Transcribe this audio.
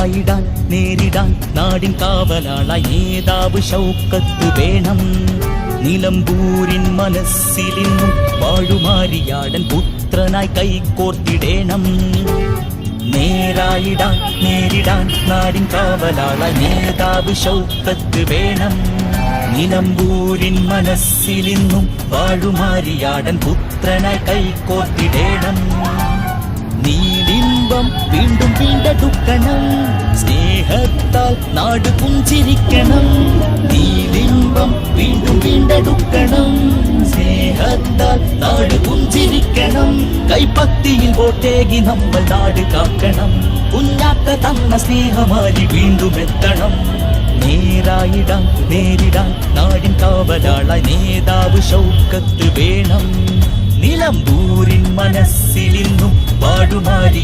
നേരായിടാൻ നേരിടാൻ നാടിൻ കാവലാളായി നേതാവ് ഷൗക്കത്ത് വേണം. നിലമ്പൂരിൻ മനസ്സിലിന്നും വാഴുമാരിയാടൻ പുത്രനായി കൈകോർത്തിടേണം. നേരായിടാൻ നേരിടാൻ നാടിൻ കാവലാളായി നേതാവ് ഷൗക്കത്ത് വേണം. നിലമ്പൂരിൻ മനസ്സിലിന്നും വാഴുമാരിയാടൻ പുത്രനായി കൈകോർത്തിടേണം. നീലിമ്പം വീണ്ടും വീണ്ടെടുക്കണം, സ്നേഹത്താൽ നാട് പുഞ്ചിരിക്കണം. നീലിമ്പം വീണ്ടും വീണ്ടെടുക്കണം, സ്നേഹത്താൽ നാട് പുഞ്ചിരിക്കണം. കൈപ്പത്തിയിൽ വോട്ടേകി നമ്മൾ നാട് കാക്കണം. കുഞ്ഞാക്ക തന്ന സ്നേഹമായി വീണ്ടും എത്തണം. നേരായിടാൻ നേരിടാൻ നാടിൻ കാവലാളായി നേതാവ് ഷൗക്കത്ത് വേണം. നിലമ്പൂരിൻ മനസ്സിലിന്നും വാഴുമാരി